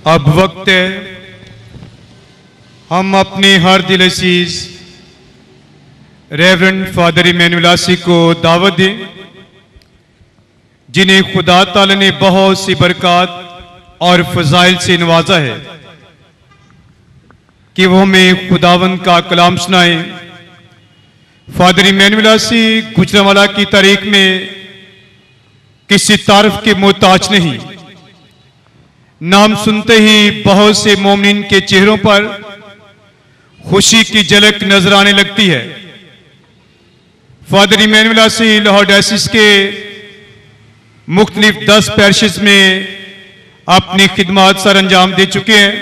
अब वक्त है हम अपने हर दिल अज़ीज़ रेवरेंड फादर इमैनुअल आसी को दावत दें, जिन्हें खुदा ताला ने बहुत सी बरकत और फजाइल से नवाजा है, कि वो हमें खुदावंद का कलाम सुनाएं। फादर इमैनुअल आसी गुजरांवाला की तारीख में किसी तारीफ के मोहताज नहीं। नाम सुनते ही बहुत से मोमिन के चेहरों पर खुशी की झलक नजर आने लगती है। फादर इमैनुअल आसी लाहौर डायसिस के मुख्तलिफ 10 पैरिशेस में अपनी खिदमत सर अंजाम दे चुके हैं।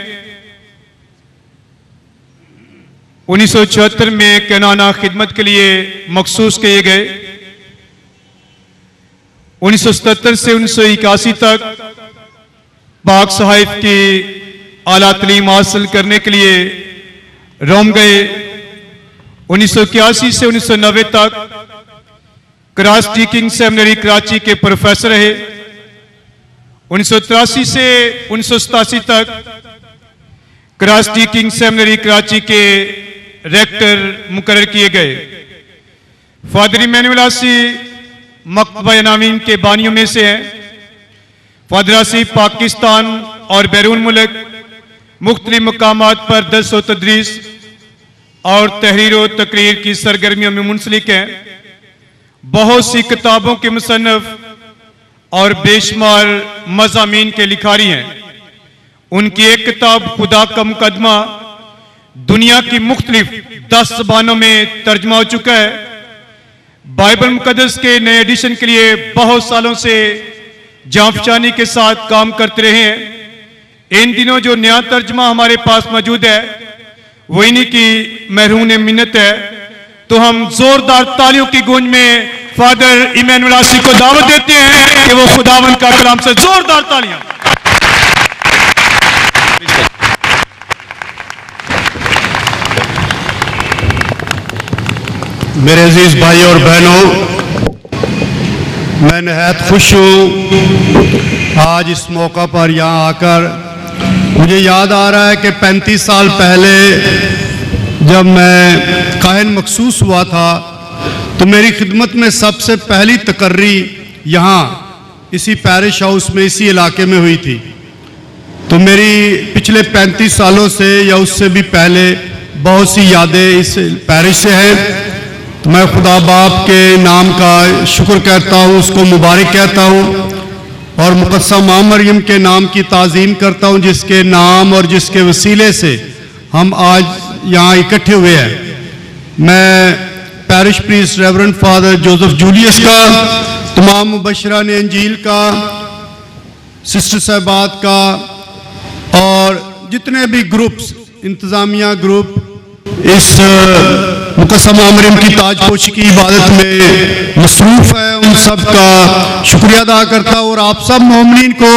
1976 में कैनाना खिदमत के लिए मखसूस किए गए। 1977 से 1981 तक पाक साहिब की आला तालीम हासिल करने के लिए रोम गए। 1981 से 1990 तक क्रॉस टीचिंग सेमिनरी कराची के प्रोफेसर रहे। 1983 से 1987 तक क्रॉस टीचिंग सेमिनरी कराची के रेक्टर मुकर्रर किए गए। फादर इमैनुअल आसी मकतबा इनामीन के बानियों में से हैं। फादर आसी पाकिस्तान और बैरून मुल्क मुख्तलिफ मकामात पर दर्स व तदरीस और तहरीर व तकरीर की सरगर्मियों में मुंसलिक हैं। बहुत सी किताबों के मुसन्नफ और बेशुमार मज़ामीन के लिखारी हैं। उनकी एक किताब खुदा का मुकदमा दुनिया की मुख्तलिफ 10 ज़बानों में तर्जमा हो चुका है। बाइबल मुकद्दस के नए एडिशन के लिए बहुत सालों से जांफशानी के साथ काम करते रहे हैं। इन दिनों जो नया तर्जमा हमारे पास मौजूद है वो इन्हीं की महरूम मिन्नत है। तो हम जोरदार तालियों की गूंज में फादर इमैनुअल आसी को दावत देते हैं कि वो खुदावंद का कलाम से जोरदार तालियां। मेरे अजीज भाई और बहनों, मैं नहायत खुश हूँ आज इस मौका पर यहाँ आकर। मुझे याद आ रहा है कि 35 साल पहले जब मैं काहिन मखसूस हुआ था तो मेरी खिदमत में सबसे पहली तकर्री यहाँ इसी पैरिश हाउस में, इसी इलाके में हुई थी। तो मेरी पिछले 35 सालों से या उससे भी पहले बहुत सी यादें इस पैरिश से हैं। तो मैं खुदा बाप के नाम का शुक्र करता हूँ, उसको मुबारक कहता हूँ और मुक़द्दसा माँ मरियम के नाम की ताज़ीम करता हूँ, जिसके नाम और जिसके वसीले से हम आज यहाँ इकट्ठे हुए हैं। मैं parish priest reverend father Joseph Julius का, तमाम मुबशरान इंजील का, सिस्टर साहबात का और जितने भी ग्रुप्स, इंतज़ामिया ग्रुप इस मुक़द्दसा माँ मरियम की ताजपोशी की इबादत में मसरूफ़ है, उन सब का शुक्रिया अदा करता हूँ। और आप सब मोमिनीन को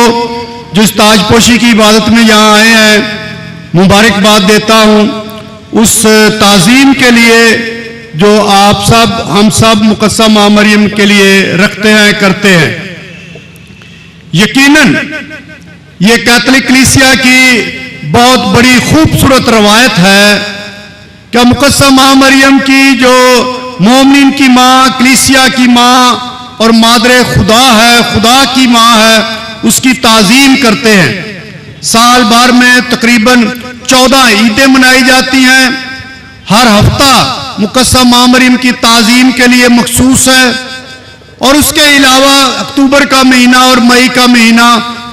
जो इस ताजपोशी की इबादत में यहाँ आए हैं मुबारकबाद देता हूँ, उस ताज़ीम के लिए जो आप सब, हम सब मुक़द्दसा माँ मरियम के लिए रखते हैं, करते हैं। यकीनन ये कैथोलिक कलीसिया की बहुत बड़ी खूबसूरत रवायत है क्या मुक़द्दसा माँ मरियम की जो मोमिन की माँ, कलीसिया की माँ और मादरे खुदा है, खुदा की माँ है, उसकी ताज़ीम करते हैं। साल भर में तकरीबन 14 ईदें मनाई जाती हैं। हर हफ्ता मुक़द्दसा माँ मरियम की ताज़ीम के लिए मखसूस है। और उसके अलावा अक्टूबर का महीना और मई का महीना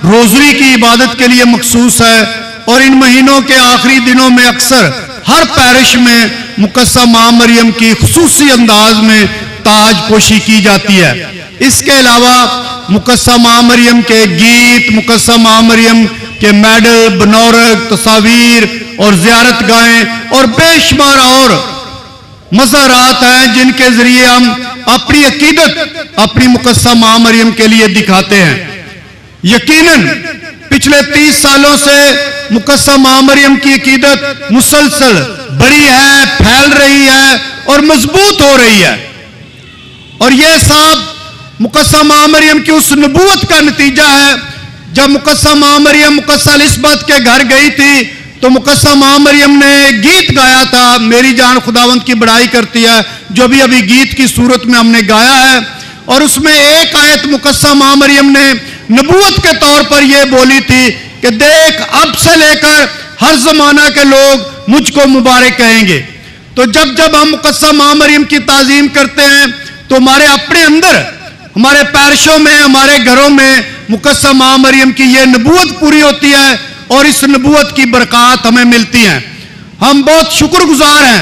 रोज़री की इबादत के लिए मखसूस है। और इन महीनों के आखिरी दिनों में अक्सर हर पैरिश में मुक़द्दसा माँ मरियम की खुसूसी अंदाज में ताजपोशी की जाती है। इसके अलावा मुक़द्दसा माँ मरियम के गीत, मुक़द्दसा माँ मरियम के मेडल, बनौरक, तस्वीर और ज़ियारत गाहें और बेशुमार और मज़ारात हैं जिनके ज़रिए हम अपनी अकीदत अपनी मुक़द्दसा माँ मरियम के लिए दिखाते हैं। यकीनन पिछले 30 सालों से मुक़द्दसा माँ मरियम की अकीदत मुसलसल बड़ी है, फैल रही है और मजबूत हो रही है। और यह सब मुक़द्दसा माँ मरियम की उस नबूवत का नतीजा है जब मुकद्दसा मां मरियम मुकद्दसा इलिसबत के घर गई थी तो मुकद्दसा मां मरियम ने गीत गाया था, मेरी जान खुदावंद की बड़ाई करती है, जो भी अभी गीत की सूरत में हमने गाया है। और उसमें एक आयत मुकद्दसा मां मरियम ने नबूवत के तौर पर यह बोली थी कि देख अब से लेकर हर जमाना के लोग मुझको मुबारक कहेंगे। तो जब जब हम मुकद्दसा मां मरियम की ताजीम करते हैं तो हमारे अपने अंदर, हमारे पैरशों में, हमारे घरों में मुकद्दसा मां मरियम की यह नबूवत पूरी होती है और इस नबूवत की बरकत हमें मिलती है। हम बहुत शुक्रगुजार हैं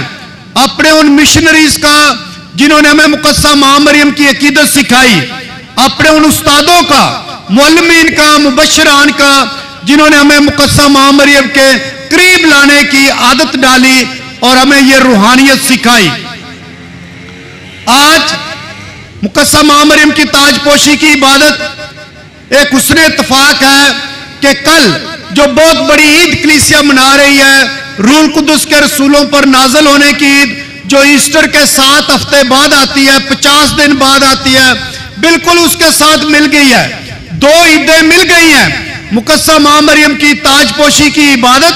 अपने उन मिशनरीज का जिन्होंने हमें मुकद्दसा मां मरियम की अकीदत सिखाई, अपने उन उस्तादों का, मुअल्लिमीन का, मुबश्शिरान का, जिन्होंने हमें मुकद्दसा मां मरियम के करीब लाने की आदत डाली और हमें यह रूहानियत सिखाई। आज मुकद्दसा मां मरियम की ताजपोशी की इबादत एक हुस्न इत्तेफाक है कि कल जो बहुत बड़ी ईद कलीसिया मना रही है, रूह कुद्दुस के रसूलों पर नाज़िल होने की ईद, जो ईस्टर के 7 हफ्ते बाद आती है, 50 दिन बाद आती है, बिल्कुल उसके साथ मिल गई है। 2 ईदें मिल गई हैं, मुकद्दसा मां मरियम की ताजपोशी की इबादत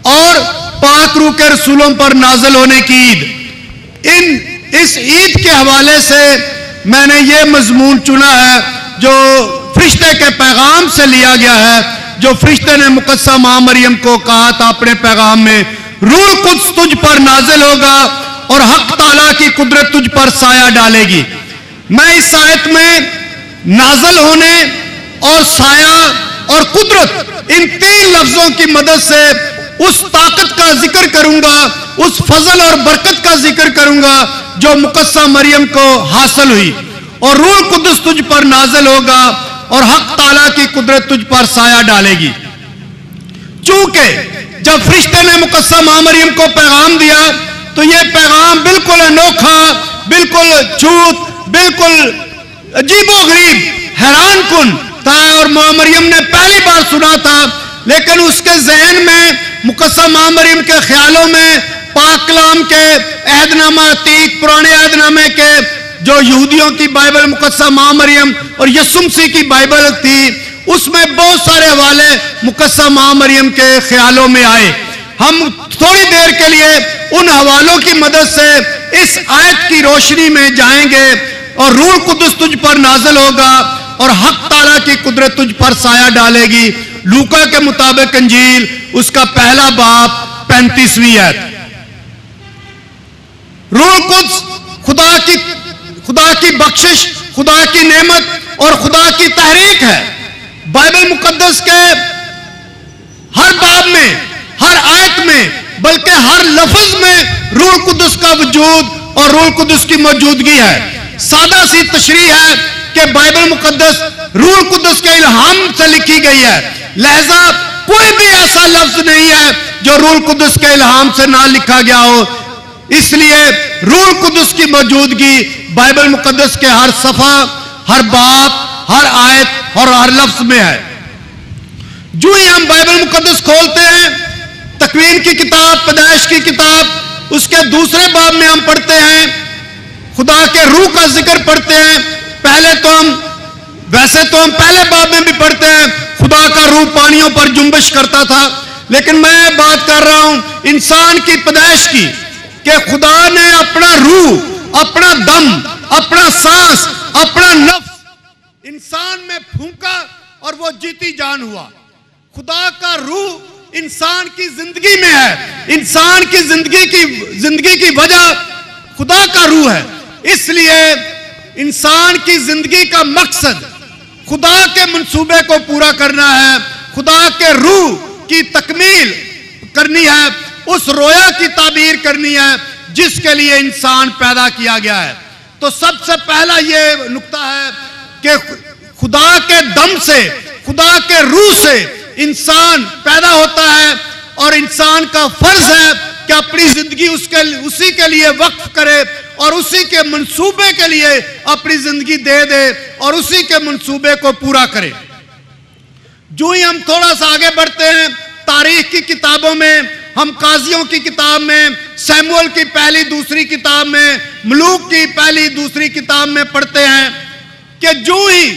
और पाक रूह के रसूलों पर नाज़िल होने की ईद। इस ईद के हवाले से मैंने ये मजमून चुना है जो फरिश्ते के पैगाम से लिया गया है, जो फरिश्ते ने मुकद्दसा मां मरियम को कहा था अपने पैगाम में, रूह कुद्स तुझ पर नाज़िल होगा और हक ताला की कुदरत तुझ पर साया डालेगी। मैं इस आयत में नाज़िल होने और साया और कुदरत, इन 3 लफ्जों की मदद से उस ताकत का जिक्र करूंगा, उस फजल और बरकत का जिक्र करूंगा जो मुकद्दसा मरियम को हासिल हुई। और रूह कुद्दुस तुझ पर नाज़िल होगा और हक ताला की कुदरत तुझ पर साया डालेगी। चूंकि जब फरिश्ते ने मुकद्दसा मां मरियम को पैगाम दिया तो यह पैगाम बिल्कुल अनोखा, बिल्कुल छूत, बिल्कुल अजीबोगरीब, हैरान कुन था और मां मरियम ने पहली बार सुना था। लेकिन उसके जहन में, मुकद्दसा मां मरियम के ख्यालों में, पाक कलाम के अहदनामा अतीक, पुराने अहदनामे के जो यहूदियों की बाइबल मुकद्दसा मां मरियम और यीशु मसीह की बाइबल थी, उसमें बहुत सारे हवाले मुकद्दसा मां मरियम के ख्यालों में आए। हम थोड़ी देर के लिए उन हवालों की मदद से इस आयत की रोशनी में जाएंगे और रूह कुद्दुस तुझ पर नाज़िल होगा और हक ताला की कुदरत तुझ पर साया डालेगी। लूका के मुताबिक अंजील उसका पहला बाब 35वीं आयत। रूह कुद्स खुदा की बख्शिश, खुदा की नेमत और खुदा की तहरीक है। बाइबल मुकद्दस के हर बाब में, हर आयत में, बल्कि हर लफ्ज में रूह कुद्दुस का वजूद और रूह कुद्दुस की मौजूदगी है। सादा सी तशरीह है कि बाइबल मुकद्दस रूह कुद्दुस के इल्हाम से लिखी गई है, लिहाजा कोई भी ऐसा लफ्ज नहीं है जो रूह कुद्दुस के इल्हाम से ना लिखा गया हो। इसलिए रूह कुद्दुस की मौजूदगी बाइबल मुकद्दस के हर सफा, हर बाब, हर आयत और हर लफ्ज में है। जो ही हम बाइबल मुकद्दस खोलते हैं, तकवीन की किताब, पैदाइश की किताब, उसके दूसरे बाब में हम पढ़ते हैं खुदा के रूह का जिक्र पढ़ते हैं। वैसे तो हम पहले बाब में भी पढ़ते हैं खुदा का रूह पानियों पर जुम्बिश करता था, लेकिन मैं बात कर रहा हूं इंसान की पैदाइश की, कि खुदा ने अपना रूह, अपना दम, अपना सांस, अपना नफ्स इंसान में फूंका और वो जीती जान हुआ। खुदा का रूह इंसान की जिंदगी में है। इंसान की जिंदगी की वजह खुदा का रूह है। इसलिए इंसान की जिंदगी का मकसद खुदा के मंसूबे को पूरा करना है, खुदा के रूह की तकमील करनी है, उस रोया की ताबीर करनी है जिसके लिए इंसान पैदा किया गया है। तो सबसे पहला यह नुक्ता है कि खुदा के दम से, खुदा के रूह से इंसान पैदा होता है और इंसान का फर्ज है कि अपनी जिंदगी उसी के लिए वक्फ करे और उसी के मंसूबे के लिए अपनी जिंदगी दे दे और उसी के मंसूबे को पूरा करे। जो ही हम थोड़ा सा आगे बढ़ते हैं तारीख की किताबों में, हम काजियों की किताब में, सैमुअल की पहली दूसरी किताब में, मलूक की पहली दूसरी किताब में पढ़ते हैं कि जो ही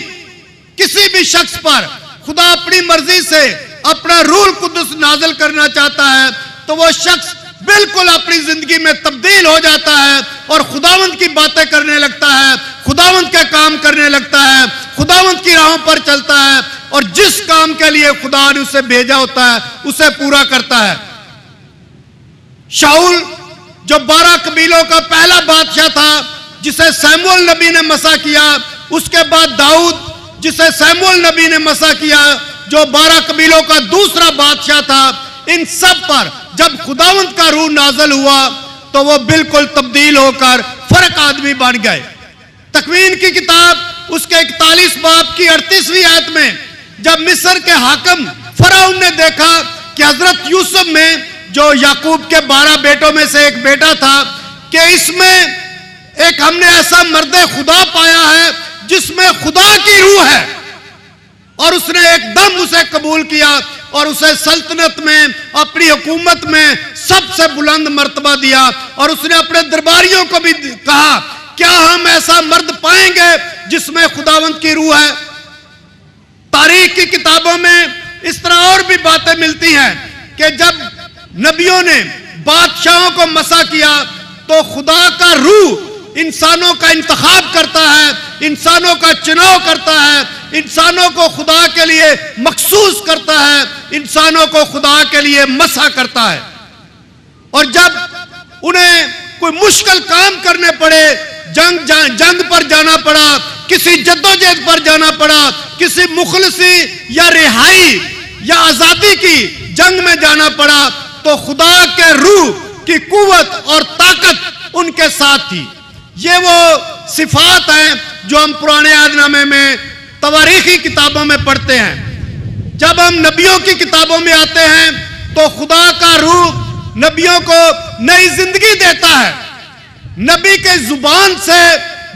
किसी भी शख्स पर खुदा अपनी मर्जी से अपना रूह कुद्दुस नाज़िल करना चाहता है तो वो शख्स बिल्कुल अपनी जिंदगी में तब्दील हो जाता है और खुदावंद की बातें करने लगता है, खुदावंद का काम करने लगता है, खुदावंद की राहों पर चलता है और जिस काम के लिए खुदा ने उसे भेजा होता है उसे पूरा करता है। शाऊल जो 12 कबीलों का पहला बादशाह था जिसे सैमुअल नबी ने मसा किया, उसके बाद दाऊद जिसे सैमुअल नबी ने मसा किया जो 12 कबीलों का दूसरा बादशाह था, इन सब पर जब खुदावंद का रूह नाज़िल हुआ तो वो बिल्कुल तब्दील होकर फर्क आदमी बन गए। तकवीन की किताब उसके 41 बाब की 38वीं आयत में जब मिस्र के हाकिम फराउन ने देखा कि हजरत यूसुफ में जो याकूब के 12 बेटों में से एक बेटा था कि इसमें एक हमने ऐसा मर्द खुदा पाया है जिसमें खुदा की रूह है, और उसने एकदम उसे कबूल किया और उसे सल्तनत में अपनी हुकूमत में सबसे बुलंद मर्तबा दिया। और उसने अपने दरबारियों को भी कहा क्या हम ऐसा मर्द पाएंगे जिसमें खुदावंद की रूह है। तारीख की किताबों में इस तरह और भी बातें मिलती हैं कि जब नबियों ने बादशाहों को मसा किया तो खुदा का रूह इंसानों का इंतखाब करता है, इंसानों का चुनाव करता है, इंसानों को खुदा के लिए मखसूस करता है, इंसानों को खुदा के लिए मसा करता है। और जब उन्हें कोई मुश्किल काम करने पड़े, जंग पर जाना पड़ा, किसी जद्दोजहद पर जाना पड़ा, किसी मुखलसी या रिहाई या आजादी की जंग में जाना पड़ा, तो खुदा के रूह की कुव्वत और ताकत उनके साथ थी। ये वो सिफात हैं जो हम पुराने अहदनामे में तवारीखी किताबों में पढ़ते हैं। जब हम नबियों की किताबों में आते हैं तो खुदा का रूह नबियों को नई जिंदगी देता है। नबी के जुबान से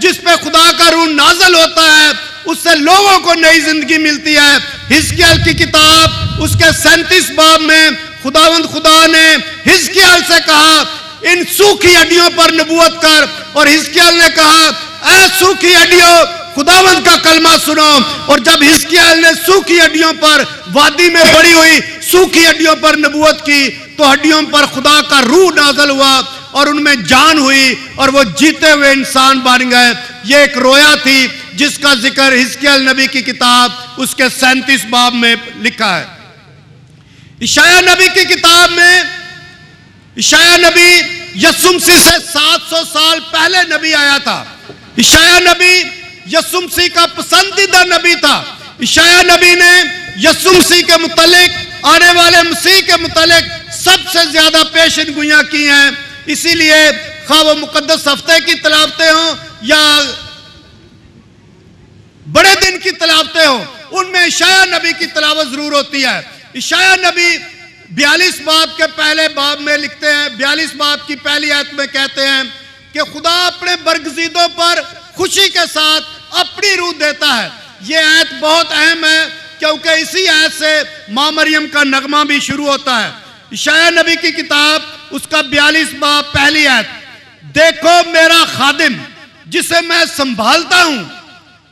जिस पे खुदा का रूह नाज़िल होता है उससे लोगों को नई जिंदगी मिलती है। हिजकिय्याल की किताब उसके 37 बाब में खुदावंद खुदा ने हिजकिय्याल से कहा इन सूखी हड्डियों पर नबूवत कर, और हिजकिय्याल ने कहा ऐ सूखी हड्डियों खुदावंद का कलमा सुनो। और जब हिजकिय्याल ने सूखी हड्डियों पर, वादी में पड़ी हुई सूखी हड्डियों पर नबूवत की तो हड्डियों पर खुदा का रूह नाज़िल हुआ और उनमें जान हुई और वो जीते हुए इंसान बन गए। ये एक रोया थी जिसका जिक्र हिजकिय्याल नबी की किताब उसके 37 बाब में लिखा है। इशाया नबी की किताब में इशाया नबी यीशु मसीह से 700 साल पहले नबी आया था। इशाया नबी यीशु मसीह का पसंदीदा नबी था। इशाया नबी ने यीशु मसीह के मुतालिक, आने वाले मसीह के मुतालिक सबसे ज्यादा पेशेनगोइयां की हैं। इसीलिए खा वो मुकद्दस हफ्ते की तलावतें हों या बड़े दिन की तलावतें हों, उनमें इशाया नबी की तलावत जरूर होती है। इशाया नबी 42 बाब के पहले बाब में लिखते हैं, 42 बाब की पहली आयत में कहते हैं कि खुदा अपने बरगज़ीदों पर खुशी के साथ अपनी रूह देता है। यह आयत बहुत अहम है क्योंकि इसी आयत से मां मरियम का नगमा भी शुरू होता है। इशाया नबी की किताब उसका 42 बाब पहली आयत, देखो मेरा खादिम जिसे मैं संभालता हूं,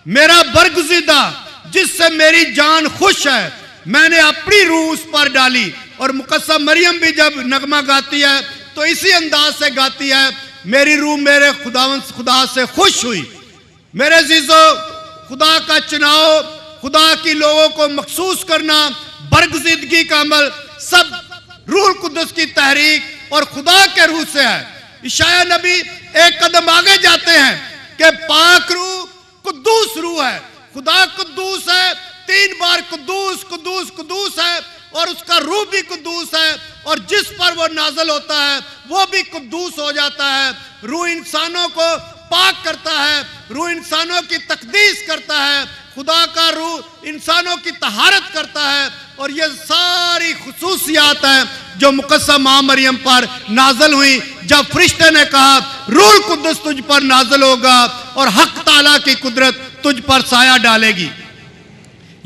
मेरा बरगज़ीदा जिससे मेरी जान खुश है, मैंने अपनी रूह उस पर डाली। और मुकद्दसा मरियम भी जब नगमा गाती है तो इसी अंदाज से गाती है, मेरी रूह मेरे खुदा से खुश हुई। मेरे जीजो, खुदा का चुनाव, खुदा की लोगों को मखसूस करना, बरगज़ीदगी का अमल सब रूह कुद्दुस की तहरीक और खुदा के रूह से है। इशाया नबी एक कदम आगे जाते हैं कि पाक रूह कुद्दूस रूह है। खुदा कुद्दूस है, 3 बार कुद्दूस कुद्दूस कुद्दूस है और उसका रूह भी कुद्दूस है और जिस पर वो नाज़िल होता है वो भी कुद्दूस हो जाता है। रूह इंसानों को पाक करता है, रूह इंसानों की तकदीस करता है, खुदा का रूह इंसानों की तहारत करता है। और ये सारी खुसूसियात हैं जो मुकद्दसा मां मरियम पर नाज़िल हुई जब फरिश्ते ने कहा रूह कुद्दुस तुझ पर नाज़िल होगा और हक ताला की कुदरत तुझ पर साया डालेगी।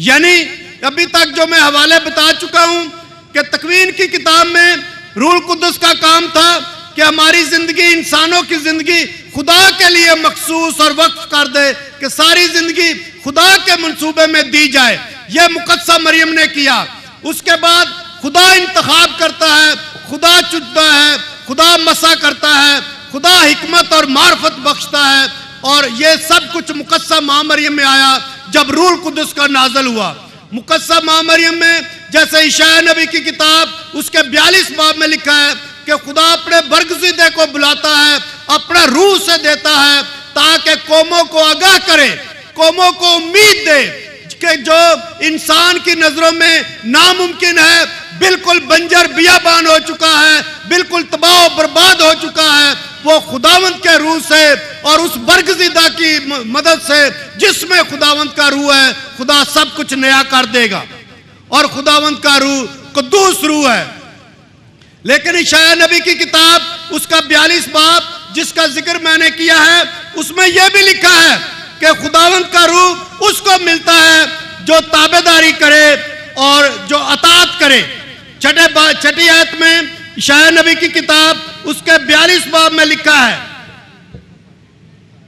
यानी अभी तक जो मैं हवाले बता चुका हूं कि तकवीन की किताब में रूह कुद्दुस का काम था कि हमारी जिंदगी, इंसानों की जिंदगी खुदा के लिए मखसूस और वक्फ कर दे, कि सारी जिंदगी खुदा के मंसूबे में दी जाए। यह मुकद्दसा मरियम ने किया। उसके बाद खुदा इंतखाब करता है, खुदा चुनता है, खुदा मसा करता है, खुदा हिकमत और मार्फत बख्शता है। और ये सब कुछ मुकद्दसा मां मरियम में आया जब रूह कुदस का नाज़िल हुआ। मुकद्दसा मां मरियम में जैसे यशायाह नबी की किताब उसके 42 बाब में लिखा है कि खुदा अपने बरगज़ीदे को बुलाता है, अपना रूह से देता है ताकि कौमों को आगाह करे, कौमों को उम्मीद दे कि जो इंसान की नजरों में नामुमकिन है, बिल्कुल बंजर बियाबान हो चुका है, बिल्कुल तबाह बर्बाद हो चुका है, वो खुदावंद के रूह से और उस बरगज़ीदा की मदद से जिसमें खुदावंद का रूह है, खुदा सब कुछ नया कर देगा। और खुदावंद का रूह कुद्दूस रूह है। लेकिन यशायाह नबी की किताब उसका 42 बाब जिसका जिक्र मैंने किया है, उसमें यह भी लिखा है कि खुदावंद का रूह उसको मिलता है जो ताबेदारी करे और जो अताअत करे। छठी आयत में यशायाह नबी की किताब उसके 42 बाब में लिखा है।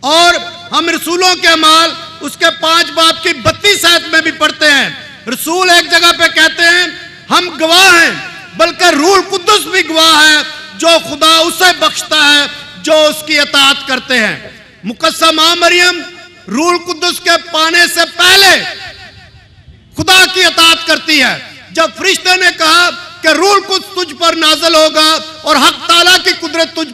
और हम रसूलों के अमाल उसके 5 बाब की 32 आयत में भी पढ़ते हैं। रसूल एक जगह पे कहते हैं हम गवाह हैं, बल्कि रूह कुद्दुस भी गवाह है जो खुदा उसे बख्शता है जो उसकी अताअत करते हैं। मुकद्दसा मां मरियम रूह कुद्दुस के पाने से पहले खुदा की अताअत करती है। जब फरिश्ते ने कहा कि रूह कुद्दुस तुझ पर नाज़िल होगा और हक ताला की कुदरत तुझ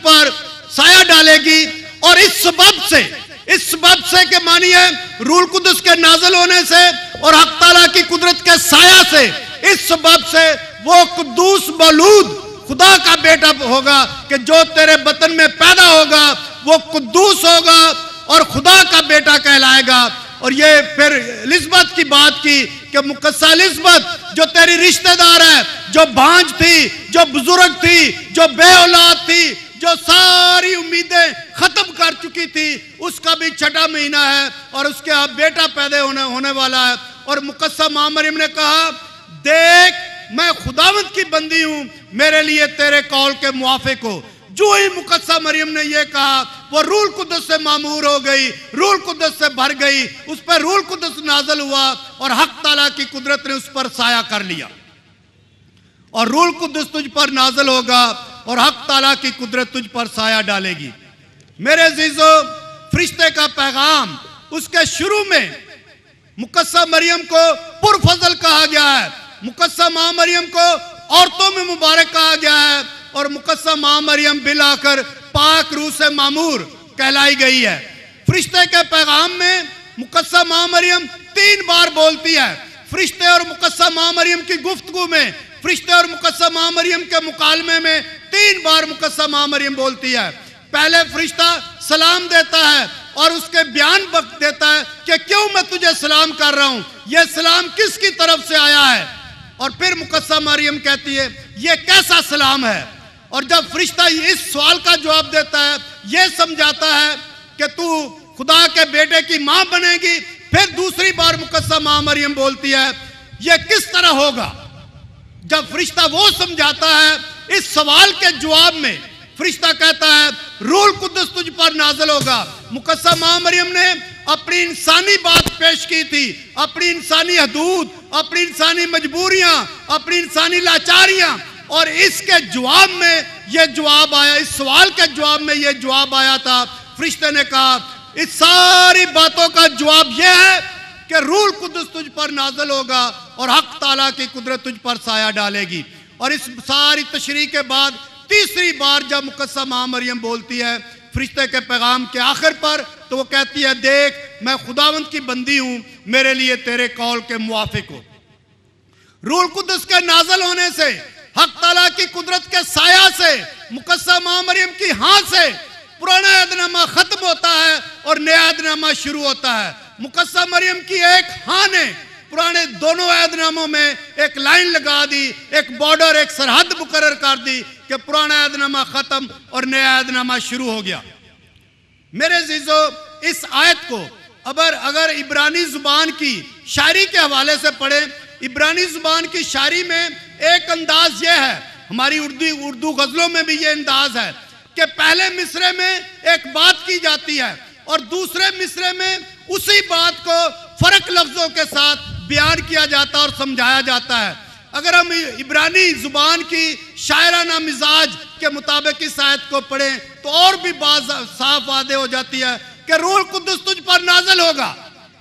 पर साया डालेगी, और इस सबब से के मानिए रूह कुद्दुस के नाज़िल होने से और हक ताला की कुदरत के साया से, इस सबब से वो कुद्दूस मौलूद खुदा का बेटा होगा कि जो तेरे बतन में पैदा होगा वो कुद्दूस होगा और खुदा का बेटा कहलाएगा। और ये फिर एलिज़ाबेथ की बात की कि मुकद्दसा एलिज़ाबेथ जो तेरी रिश्तेदार है, जो भांज थी, जो बुजुर्ग थी, जो बे औलाद थी, जो सारी उम्मीदें खत्म कर चुकी थी, उसका भी 6वां महीना है और उसके यहाँ बेटा पैदा होने वाला है। और मुकद्दसा मां मरियम ने कहा देख मैं खुदावंद की बंदी हूं, मेरे लिए तेरे कौल के मुआफिक हो। जो ही मुकद्दसा मरियम ने यह कहा वो रूह कुद्दुस से मामूर हो गई, रूह कुद्दुस से भर गई, उस पर रूह कुद्दुस नाज़िल हुआ और हक ताला की कुदरत ने उस पर साया कर लिया। और रूह कुद्दुस तुझ पर नाज़िल होगा और हक ताला की कुदरत तुझ पर साया डालेगी। मेरे अजीजों, फरिश्ते का पैगाम उसके शुरू में मुकद्दसा मरियम को पुरफजल कहा गया है, मुकद्दसा मां मरियम को औरतों में मुबारक कहा गया है, और मुकद्दसा मां मरियम बिल आकर पाक रूह से मामूर कहलाई गई है। फरिश्ते के पैगाम में मुकद्दसा मां मरियम 3 बार बोलती है। फरिश्ते और मुकद्दसा मां मरियम की गुफ्तगू में, फरिश्ते और मुकद्दसा मां मरियम के मुकालमे में 3 बार मुकद्दसा मां मरियम बोलती है। पहले फरिश्ता सलाम देता है और उसके बयान देता है कि क्यों मैं तुझे सलाम कर रहा हूं, यह सलाम किसकी तरफ से आया है। और फिर मुकद्दसा मरियम कहती है यह कैसा सलाम है। और जब फरिश्ता इस सवाल का जवाब देता है, यह समझाता है कि तू खुदा के बेटे की मां बनेगी, फिर दूसरी बार मुकद्दसा मां मरियम बोलती है यह किस तरह होगा। जब फरिश्ता वो समझाता है, इस सवाल के जवाब में फरिश्ता कहता है रूह कुद्दुस तुझ पर नाज़िल होगा। मुकद्दसा मां मरियम ने अपनी इंसानी बात पेश की थी, अपनी इंसानी हदूद, अपनी इंसानी मजबूरियां, अपनी इंसानी लाचारियां, और इसके जवाब में यह जवाब आया, इस सवाल के जवाब में यह जवाब आया था। फरिश्ते ने कहा इस सारी बातों का जवाब यह है कि रूह कुद्दुस तुझ पर नाज़िल होगा और हक ताला की कुदरत तुझ पर साया डालेगी। और इस सारी तशरीह के बाद तीसरी बार जब मुकद्दसा मां मरियम बोलती है फरिश्ते के पैगाम के आखिर पर, तो वो कहती है देख मैं खुदावंद की बंदी हूं, मेरे लिए तेरे कौल के मुआफिक हो। रूह कुद्दुस के नाज़िल होने से, हक ताला की कुदरत के साया से, मुकद्दसा मां मरियम की हां से पुराना अहदनामा खत्म होता है और नया अहदनामा शुरू होता है। मुकद्दसा मरियम की एक हां ने पुराने दोनों अहदनामों में एक लाइन लगा दी, एक बॉर्डर, एक सरहद मुकर्रर कर दी कि पुराना अहदनामा खत्म और नया अहदनामा शुरू हो गया। मेरे अजीजों, इस आयत को अगर इब्रानी जुबान की शायरी के हवाले से पढ़ें, इब्रानी जुबान की शायरी में एक अंदाज यह है, हमारी उर्दू गजलों में भी यह अंदाज है कि पहले मिसरे में एक बात की जाती है और दूसरे मिसरे में उसी बात को फर्क लफ्जों के साथ बयान किया जाता और समझाया जाता है। अगर हम इब्रानी जुबान की शायराना मिजाज के मुताबिक इस आयत को पढ़ें तो और भी बात साफ वादे हो जाती है कि रूह कुद्दुस तुझ पर नाज़िल होगा।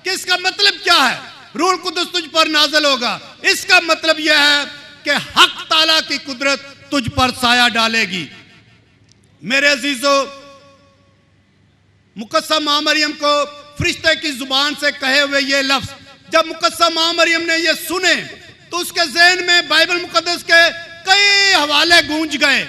कि इसका मतलब क्या है? रूह कुद्दुस तुझ पर नाज़िल होगा, इसका मतलब यह है कि हक ताला की कुदरत तुझ पर साया डालेगी। मेरे अजीजों, मुकद्दस मां मरियम को फरिश्ते की जुबान से कहे हुए ये लफ्ज जब मुकद्दस मां मरियम ने ये सुने तो उसके ज़हन में बाइबल मुकद्दस के कई हवाले गूंज गए,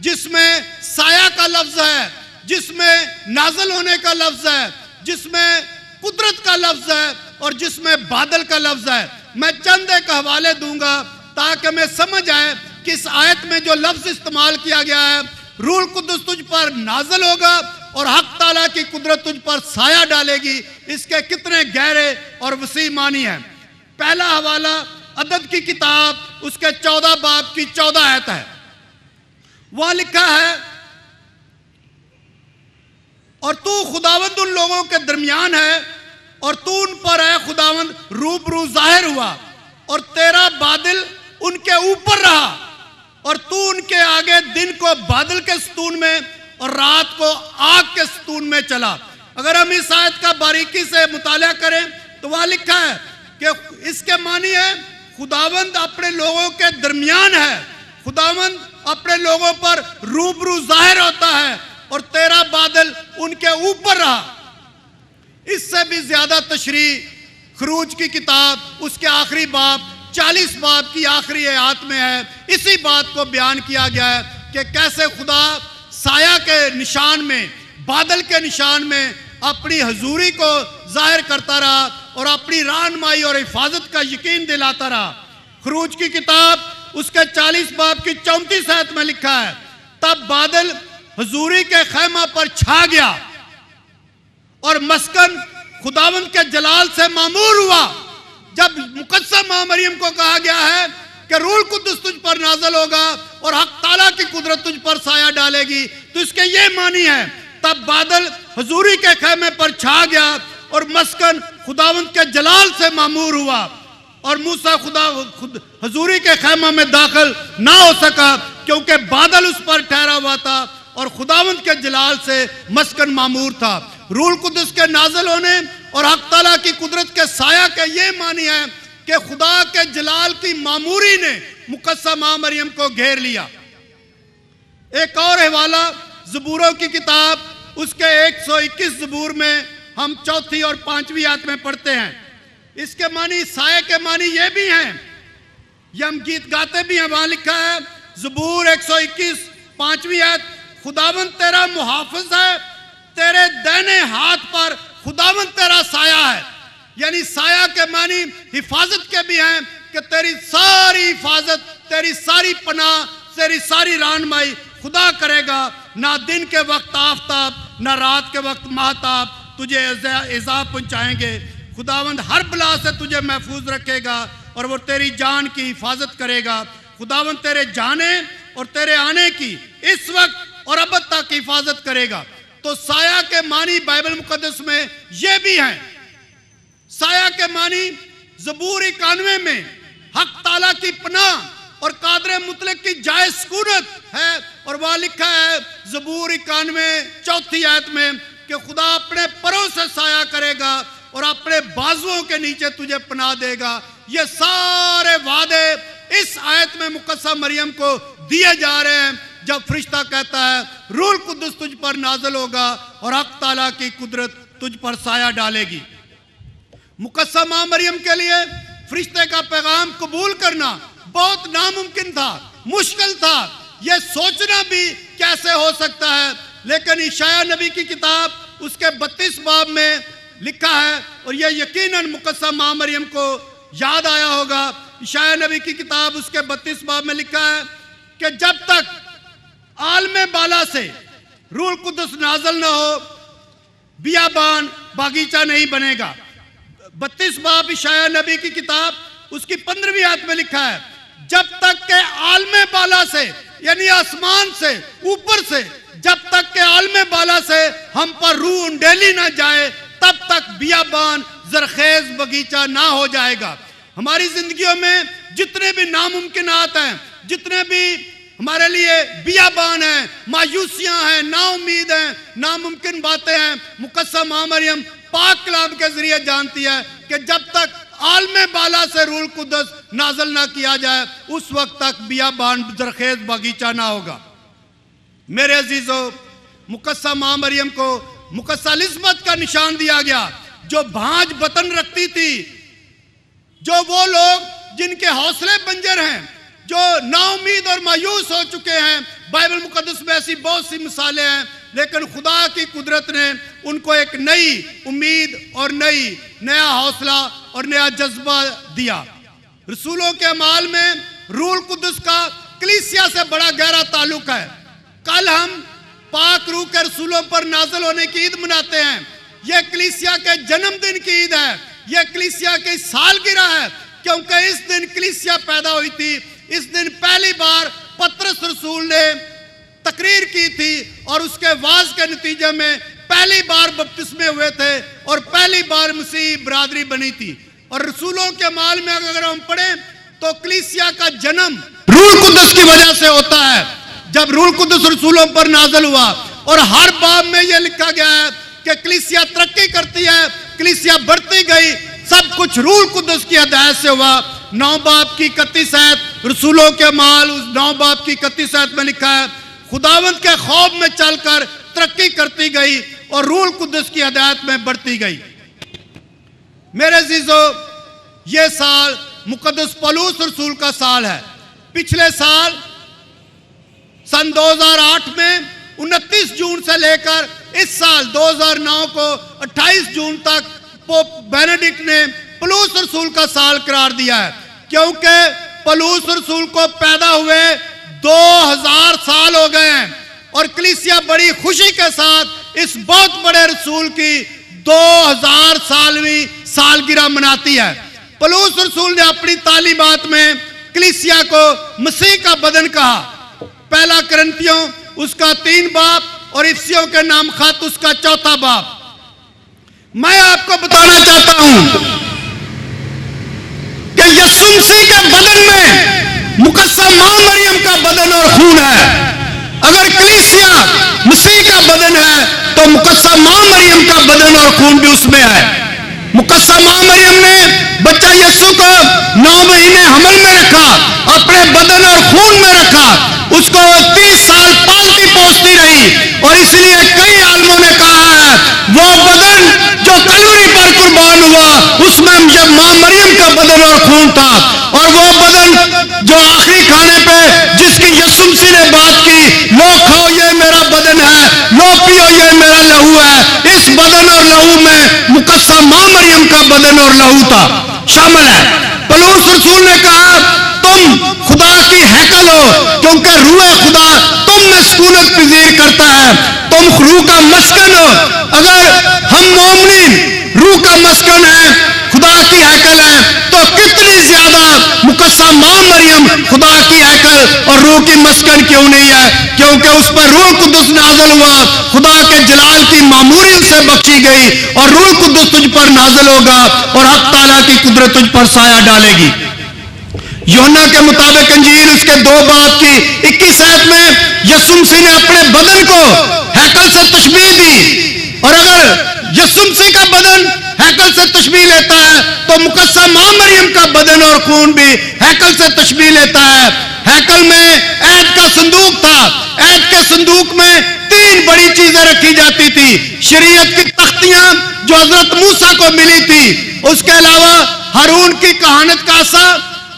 जिसमें साया का लफ्ज है, जिसमें नाज़िल होने का लफ्ज है, जिसमें कुदरत का लफ्ज है और जिसमें बादल का लफ्ज है। मैं चंद एक हवाले दूंगा ताकि मैं समझ आए कि इस आयत में जो लफ्ज इस्तेमाल किया गया है, रूह कुद्दुस तुझ पर नाज़िल होगा और हक ताला की कुदरत तुझ पर साया डालेगी, इसके कितने गहरे और वसी मानी है। पहला हवाला अदद की किताब उसके 14 बाब की 14 आयत है। वहां लिखा है, और तू खुदावंद उन लोगों के दरमियान है और तू उन पर है खुदावंद रूबरू जाहिर हुआ और तेरा बादल उनके ऊपर रहा और तू उनके आगे दिन को बादल के सतून में और रात को आग के सतून में चला। अगर हम इस आयत का बारीकी से मुताला करें तो वहां लिखा है कि इसके मानी है खुदावंद अपने लोगों के दरमियान है, खुदावंद अपने लोगों पर रूबरू जाहिर होता है और तेरा बादल उनके ऊपर रहा। इससे भी ज्यादा तशरीह खरूज की किताब उसके आखिरी बाब 40 बाब की आखिरी आयत में है। इसी बात को बयान किया गया है कि कैसे खुदा साया के निशान में, बादल के निशान में अपनी हजूरी को जाहिर करता रहा और अपनी रहनुमाई और हिफाजत का यकीन दिलाता रहा। खरूज की किताब उसके 40 बाब की 34 आयत में लिखा है, तब बादल हजूरी के खैमा पर छा गया और मस्कन खुदावंद के जलाल से मामूर हुआ। जब मुकद्दस मां मरियम को कहा गया है कि रूह कुद्दुस तुझ पर नाज़िल होगा और हक ताला की कुदरत तुझ पर साया डालेगी, तो इसके ये मानी है, तब बादल हजूरी के खैमे पर छा गया और मस्कन खुदावंद के जलाल से मामूर हुआ और मूसा खुद हजूरी के खैमा में दाखिल ना हो सका क्योंकि बादल उस पर ठहरा हुआ था और खुदावंद के जलाल से मस्कन मामूर था। रूह कुद्दुस के नाज़िल होने और हक ताला की कुदरत के साया के ये मानी है कि खुदा के जलाल की मामूरी ने मुकद्दस मां मरियम को घेर लिया। एक और हवाला ज़बूरों की किताब उसके 121 ज़बूर में हम 4 और 5वीं आयत में पढ़ते हैं। इसके मानी साये के मानी ये भी हैं, ये हम गीत गाते भी हैं। वहां लिखा है ज़बूर 121 5वीं आयत, खुदावंद तेरा मुहाफिज है, तेरे दाहिने हाथ पर खुदावंद तेरा साया है। यानी साया के मानी हिफाजत के भी हैं कि तेरी सारी हिफाजत, तेरी सारी पनाह, तेरी सारी रहनुमाई खुदा करेगा। ना दिन के वक्त आफताब, ना रात के वक्त महताब तुझे इज़ा पहुंचाएंगे। खुदावंद हर बला से तुझे महफूज रखेगा और वो तेरी जान की हिफाजत करेगा। खुदावंद तेरे जाने और तेरे आने की इस वक्त और अब तक हिफाजत करेगा। तो साया के मानी बाइबल मुकद्दस में ये भी हैं। साया के मानी ज़बूर 91 में हक ताला की पनाह और कादर मुतलक की जायज़ सुकूनत है और वहां लिखा है ज़बूर 91 4 आयत में कि खुदा अपने परों से साया करेगा और अपने बाजुओं के नीचे तुझे पनाह देगा। ये सारे वादे इस आयत में मुकद्दस मरियम को दिए जा रहे हैं जब फरिश्ता कहता है रूह कुद्दुस तुझ पर नाज़िल होगा और हक ताला की कुदरत तुझ पर साया डालेगी। मुकद्दस मां मरियम के लिए फरिश्ते का पैगाम कबूल करना बहुत नामुमकिन था, मुश्किल था, यह सोचना भी कैसे हो सकता है। लेकिन इशाया नबी की किताब उसके 32 बाब में लिखा है और यह यकीनन मुकद्दस मां मरियम को याद आया होगा। इशाया नबी की किताब उसके 32 बाब में लिखा है कि जब तक आलमे बाला से रूह कुद्दुस नाज़िल ना हो बियाबान बागीचा नहीं बनेगा। 32 बाब इशाया नबी की किताब उसकी 15वीं आयत में लिखा है, जब तक के आलमे बाला से यानी आसमान से ऊपर से जब तक के आलमे बाला से हम पर रूह उंडेली ना जाए तब तक बियाबान जरखेज बगीचा ना हो जाएगा। हमारी जिंदगियों में जितने भी नामुमकिनात हैं, जितने भी हमारे लिए बियाबान हैं, मायूसियां हैं, नाउमीद हैं, नामुमकिन बातें हैं, मुकद्दसा मां मरियम पाक कलाम के जरिए जानती है कि जब तक आलमे बाला से रूह कुद्दस नाजल ना किया जाए उस वक्त तक बियाबान जरखेज बगीचा ना होगा। मेरे अजीजों, मुकद्दसा मां मरियम को मुकद्दसा लिस्बत का निशान दिया गया, जो भांज बतन रखती थी, जो वो लोग जिनके हौसले बंजर हैं, जो नाउमीद और मायूस हो चुके हैं। बाइबल मुकद्दस में ऐसी बहुत सी मिसालें हैं, लेकिन खुदा की कुदरत ने उनको एक नई उम्मीद और नया हौसला और नया जज्बा दिया। रसूलों के अमाल में रूह कुद्दस का कलीसिया से बड़ा गहरा ताल्लुक है। कल हम पाक रूह के रसूलों पर नाज़िल होने की ईद मनाते हैं। यह कलीसिया के जन्मदिन की ईद है, यह कलीसिया की सालगिरह है, क्योंकि इस दिन कलीसिया पैदा हुई थी। इस दिन पहली बार पतरस रसूल ने तकरीर की थी और उसके वाज के नतीजे में पहली बार बपतिस्मे हुए थे और पहली बार मसीह बरादरी बनी थी। और रसूलों के माल में अगर हम पढ़ें तो कलीसिया का जन्म रूह कुद्दस की वजह से होता है। जब रूह कुद्दस रसूलों पर नाज़िल हुआ, और हर बाब में यह लिखा गया है कि कलीसिया तरक्की करती है, कलीसिया बढ़ती गई, सब कुछ रूह कुद्दस की हिदायत से हुआ। 9 बाब की 31 आयत रसूलों के माल, उस 9 बाब की 31 आयत में लिखा है, खुदावंद के खौफ में चलकर तरक्की करती गई और रूह कुद्दस की हिदायत में बढ़ती गई। मेरे अजीजों, यह साल मुकद्दस पौलुस रसूल का साल है। पिछले साल सन 2008 में 29 जून से लेकर इस साल 2009 को 28 जून तक पोप बेनेडिक्ट ने पौलुस रसूल का साल करार दिया है, क्योंकि पौलुस रसूल को पैदा हुए 2000 साल हो गए हैं और कलीसिया बड़ी खुशी के साथ इस बहुत बड़े रसूल की 2000 सालवीं सालगिरह मनाती है। पौलुस रसूल ने अपनी तालीमात में कलीसिया को मसीह का बदन कहा। पहला करंथियों उसका 3 बाब और इफिसियों के नाम खत उसका 4 बाब। मैं आपको बताना चाहता हूं कि यीशु मसीह के बदन में मुकद्दसा मां मरियम का बदन और खून है। अगर कलीसिया मसीह का बदन है तो मुकद्दसा मां मरियम का बदन और खून भी उसमें है। मुकद्दसा मां मरियम ने बच्चा यीशु को 9 महीने हमल में रखा, अपने बदन और खून में रखा, उसको 30 साल पालती पोसती रही। और इसलिए कई आलमों ने कहा है वो बदन जो कलवरी पर कुर्बान हुआ उसमें जब मां मरियम का बदन और खून था, और वो बदन जो आखिरी खाने पे जिसकी यीशु मसीह ने बात की, लो खाओ ये मेरा बदन है, लो पियो ये मेरा लहू है, इस बदन और लहू में मुकद्दसा मां मरियम का बदन और लहू था शामिल है। पौलुस रसूल ने कहा तुम खुदा की हैकल हो, क्योंकि रूह खुदा तुम में सुकूनत पजीर करता है, तुम रूह का मस्कन हो। अगर हम मोमिन रूह का मस्कन है, खुदा की हैकल है, तो कितनी ज्यादा मुकद्दसा मां मरियम खुदा की हैकल और रूह की मस्कन क्यों नहीं है, क्योंकि उस पर रूह कुद्दस नाज़िल हुआ, खुदा के जलाल की मामूरी उसे बख्शी गई और रूह कुद्दस तुझ पर नाज़िल होगा और हक ताला की कुदरत तुझ पर साया डालेगी। यूहन्ना के मुताबिक अंजील उसके 2 बाब की 21 आयत में यीशु मसीह ने अपने बदन को हैकल से तशबीह दी। और अगर यीशु मसीह का बदन हैकल से तशबीह लेता है तो मुकद्दसा मां मरियम का बदन और खून भी हैकल से तशबीह लेता है। हैकल में ऐद का संदूक था। ऐद के संदूक में 3 बड़ी चीजें रखी जाती थी। शरीयत की तख्तियां जो हजरत मूसा को मिली थी, उसके अलावा हारून की कहानत का आसा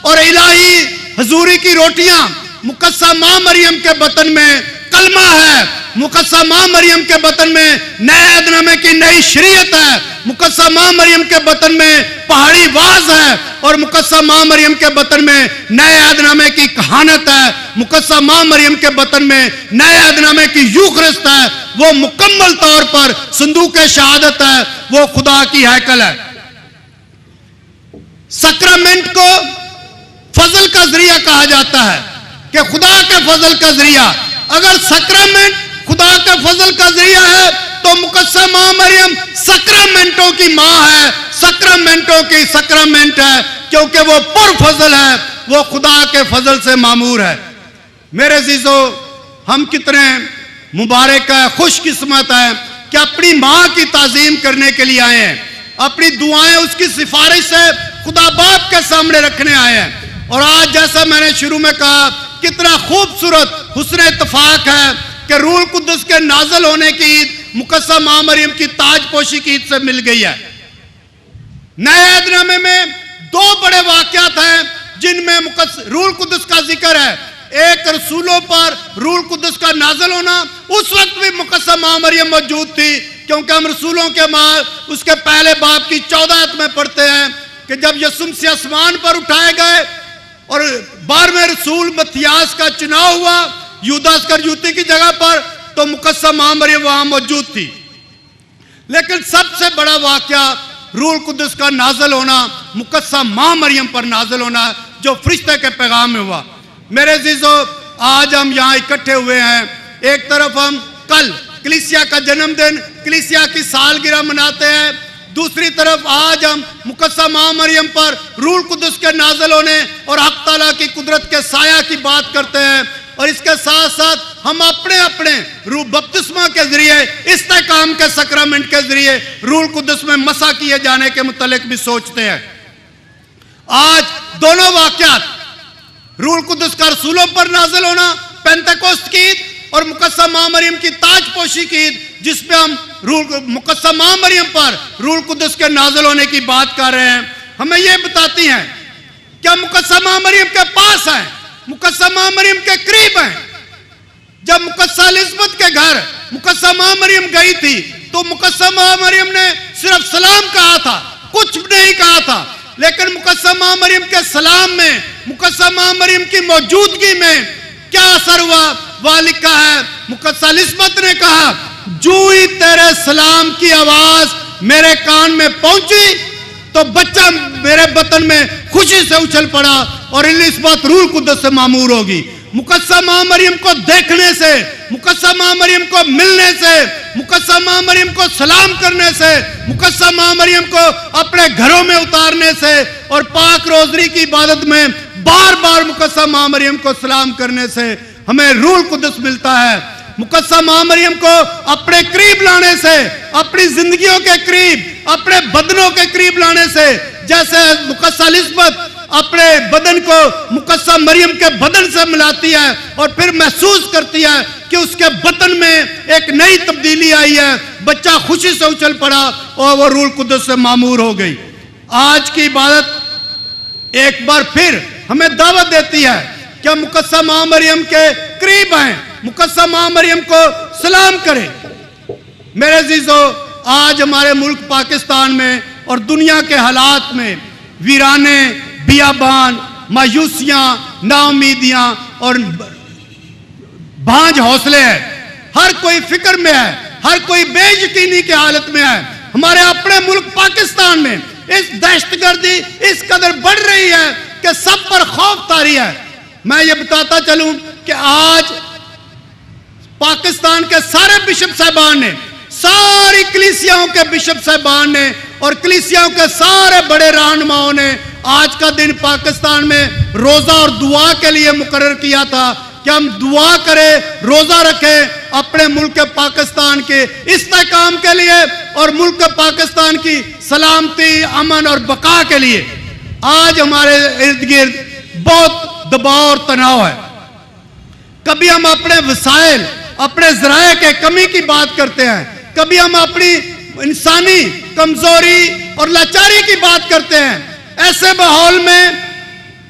और इलाही हजूरी की रोटियां। मुकद्दसा मां मरियम के बतन में कलमा है, मुकद्दसा मां मरियम के बतन में नए अहदनामे की नई शरीयत है, मुकद्दसा मां मरियम के बतन में पहाड़ी वाज है, और मुकद्दसा मां मरियम के बतन में नए अहदनामे की कहानत है। मुकद्दसा मां मरियम के बतन में नए अहदनामे की यूखरिस्त है। वो मुकम्मल तौर पर संदूक शहादत है, वो खुदा की हैकल है। सक्रमेंट को फजल का जरिया कहा जाता है कि खुदा के फजल का जरिया। अगर सक्रमेंट खुदा के फजल का जरिया है तो तो मुकद्दसा मां मरियम सक्रामेंटों की मां है, सक्रामेंटों की सक्रामेंट है, क्योंकि वो पुरफजल है, वो खुदा के फजल से मामूर है। मेरे अजीजों, हम कितने मुबारक है, खुशकिस्मत है कि अपनी मां की ताजीम करने के लिए आए हैं, अपनी दुआएं उसकी सिफारिश से खुदा बाप के सामने रखने आए हैं। और आज जैसा मैंने शुरू में कहा, कितना खूबसूरत हुस्न इत्तफाक है कि रूहुल कुद्दुस के नाज़िल होने की ईद मुकद्दसा मां मरियम की ताजपोशी की ईद से मिल गई है। नए अहदनामे में दो बड़े वाक़यात हैं जिनमें रूहुल कुद्दुस का जिक्र है। एक रसूलों पर रूहुल कुद्दुस का नाज़िल होना, उस वक्त भी मुकद्दसा मां मरियम मौजूद थी, क्योंकि हम रसूलों के उसके पहले बाब की 14 आयत में पढ़ते हैं कि जब यीशु मसीह आसमान पर उठाए गए और 12वें रसूल मत्थियास का चुनाव हुआ यहूदा इस्करियोती की जगह पर, तो मुकद्दसा मां मरियम वहां मौजूद थी। लेकिन सबसे बड़ा वाकया रूहुल कुद्दुस का नाज़िल होना, मुकद्दसा मां मरियम पर नाज़िल होना, जो फरिश्ते के पैगाम में हुआ। मेरे अजीजों, आज हम यहाँ इकट्ठे हुए हैं। एक तरफ हम कल कलीसिया का जन्मदिन, कलीसिया की सालगिरह मनाते हैं, दूसरी तरफ आज हम मुकद्दसा मां मरियम पर रूहुल कुद्दुस के नाज़िल होने और हक ताला की कुदरत के साया की बात करते हैं। और इसके साथ साथ हम अपने अपने रूह बपतिस्मा के जरिए, इस्तेकाम के सक्रामेंट के जरिए रूहुल कुद्दुस में मसा किए जाने के मुतालिक भी सोचते हैं। आज दोनों वाक़यात, रूहुल कुद्दुस का रसूलों पर नाज़िल होना पेंतेकोस्त की ईद और मुकद्दसा मां मरियम की ताजपोशी की ईद, जिसपे हम मुकद्दसा मां मरियम पर रूहुल कुद्दुस के नाज़िल होने की बात कर रहे हैं, हमें यह बताती हैं कि हम मुकद्दसा मां मरियम के पास हैं, मुकद्दसा मां मरियम के करीब हैं। जब मुकद्दसा एलिज़ाबेथ के घर मुकद्दसा मां मरियम गई थी, तो मुकद्दसा मां मरियम ने सिर्फ सलाम कहा था, कुछ नहीं कहा था। लेकिन मुकद्दसा मां मरियम के सलाम में, मुकद्दसा मां मरियम की मौजूदगी में क्या असर हुआ, वह लिखा है। मुकद्दसा एलिज़ाबेथ ने कहा, जो ही तेरे सलाम की आवाज मेरे कान में पहुंची, तो बच्चा मेरे बतन में खुशी से उछल पड़ा और एलिज़ाबेथ रूहुल कुद्दुस से मामूर होगी। मुकद्दसा मां मरियम को देखने से, मुकद्दसा मां मरियम को मिलने से, मुकद्दसा मां मरियम को सलाम करने से, मुकद्दसा मां मरियम को अपने घरों में उतारने से और पाक रोज़री की इबादत में बार बार मुकद्दसा मां मरियम को सलाम करने से हमें रूहुल कुद्दुस मिलता है। मुकद्दसा मां मरियम को अपने करीब लाने से, अपनी जिंदगियों के करीब, अपने बदनों के करीब लाने से, जैसे मुकद्दसा एलिज़ाबेथ अपने बदन को मुकद्दसा मरियम के बदन से मिलाती है और फिर महसूस करती है कि उसके बदन में एक नई तब्दीली आई है, बच्चा खुशी से उछल पड़ा और वो रूहुल कुद्दुस से मामूर हो गई। आज की इबादत एक बार फिर हमें दावत देती है कि हम मुकद्दसा मां मरियम के करीब आए, मुकद्दसा मां मरियम को सलाम करें। मेरे अजीजों, आज हमारे मुल्क पाकिस्तान में और दुनिया के हालात में वीराने, बियाबान, मायूसियां, नाउमीदियां और भांज हौसले हैं। हर कोई फिक्र में है, हर कोई बेयकीनी की हालत में है। हमारे अपने मुल्क पाकिस्तान में इस दहशतगर्दी इस कदर बढ़ रही है कि सब पर खौफ तारी है। मैं ये बताता चलूं कि आज पाकिस्तान के सारे बिशप साहबान ने, सारी कलीसियाओं के बिशप साहबान ने और कलीसियाओं के सारे बड़े रहनुमाओं ने आज का दिन पाकिस्तान में रोजा और दुआ के लिए मुकर्रर किया था कि हम दुआ करें, रोजा रखें अपने मुल्क पाकिस्तान के इस्तेकाम के लिए और मुल्क पाकिस्तान की सलामती, अमन और बका के लिए। आज हमारे इर्द गिर्द बहुत दबाव और तनाव है। कभी हम अपने वसाइल, अपने ज़राए के कमी की बात करते हैं, कभी हम अपनी इंसानी कमजोरी और लाचारी की बात करते हैं। ऐसे माहौल में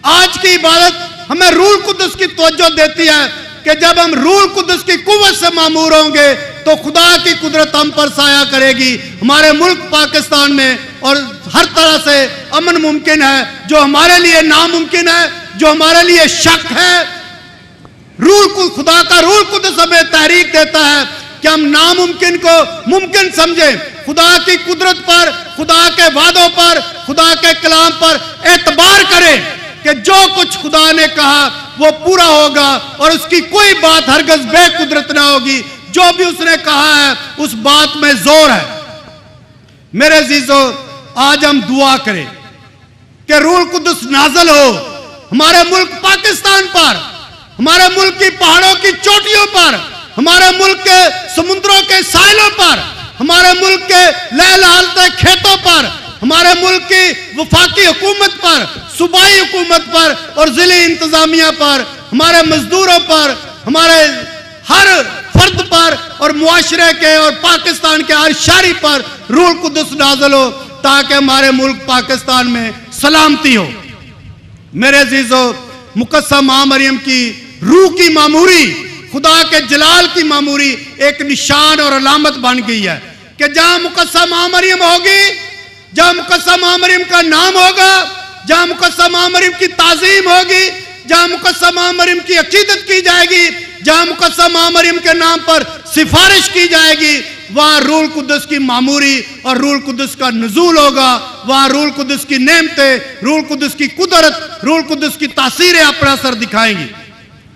आज की इबादत हमें रूहुल कुद्दुस की तवज्जो देती है कि जब हम रूहुल कुद्दुस की कुव्वत से मामूर होंगे तो खुदा की कुदरत हम पर साया करेगी। हमारे मुल्क पाकिस्तान में और हर तरह से अमन मुमकिन है जो हमारे लिए नामुमकिन है, जो हमारे लिए शक है। खुदा का रूहुल कुद्दुस हमें तहरीक देता है कि हम नामुमकिन को मुमकिन समझें, खुदा की कुदरत पर, खुदा के वादों पर, खुदा के कलाम पर एतबार करें कि जो कुछ खुदा ने कहा वो पूरा होगा और उसकी कोई बात हरगज बेकुदरत ना होगी। जो भी उसने कहा है उस बात में जोर है। मेरे अजीजों, आज हम दुआ करें कि रूह कुद्दुस नाज़िल हो हमारे मुल्क पाकिस्तान पर, हमारे मुल्क की पहाड़ों की चोटियों पर, हमारे मुल्क के समुद्रों के साहिलों पर, हमारे मुल्क के लहलहाते खेतों पर, हमारे मुल्क की वफाकी हुकूमत पर, सूबाई हुकूमत पर और जिले इंतजामिया पर, हमारे मजदूरों पर, हमारे हर फर्द पर और मुआशरे के और पाकिस्तान के हर शहरी पर रूह कुद्दुस नाज़िल हो ताकि हमारे मुल्क पाकिस्तान में सलामती हो। मेरे अजीजों, मुकद्दसा मां मरियम की रूह की मामूरी, खुदा के जलाल की मामूरी एक निशान और अलामत बन गई है कि जहां मुकद्दसा मां मरियम होगी, जहां मुकद्दसा मां मरियम का नाम होगा, जहां मुकद्दसा मां मरियम की ताज़ीम होगी, जहां मुकद्दसा मां मरियम की अकीदत की जाएगी, जहां मुकद्दसा मां मरियम के नाम पर सिफारिश की जाएगी, वहां रूह कुद्दुस की मामूरी और रूह कुद्दुस का नुज़ूल होगा। वहां रूह कुद्दुस की नेमतें, रूह कुद्दुस की कुदरत, रूह कुद्दुस की तासीरें अपना असर दिखाएंगी।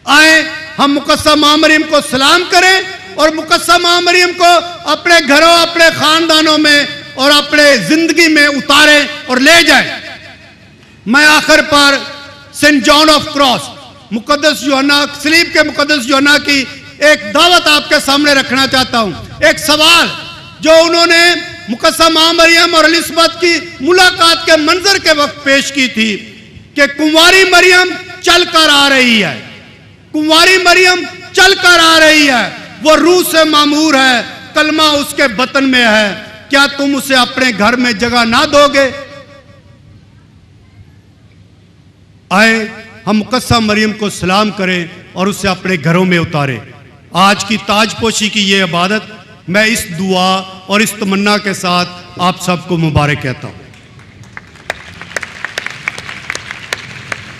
आए हम मुकद्दसा मां मरियम को सलाम करें और मुकद्दसा मां मरियम को अपने घरों, अपने खानदानों में और अपने जिंदगी में उतारें और ले जाएं। मैं आखिर पर सेंट जॉन ऑफ क्रॉस, मुकद्दस यूहन्ना, सलीब के मुकद्दस यूहन्ना की एक दावत आपके सामने रखना चाहता हूं। एक सवाल जो उन्होंने मुकद्दसा मां मरियम और एलिज़ाबेथ की मुलाकात के मंजर के वक्त पेश की थी कि कुंवारी मरियम चलकर आ रही है, कुंवारी मरियम चलकर आ रही है, वो रूह से मामूर है, कलमा उसके बतन में है, क्या तुम उसे अपने घर में जगह ना दोगे? आए हम मुकद्दसा मरियम को सलाम करें और उसे अपने घरों में उतारें। आज की ताजपोशी की ये इबादत मैं इस दुआ और इस तमन्ना के साथ आप सबको मुबारक कहता हूं।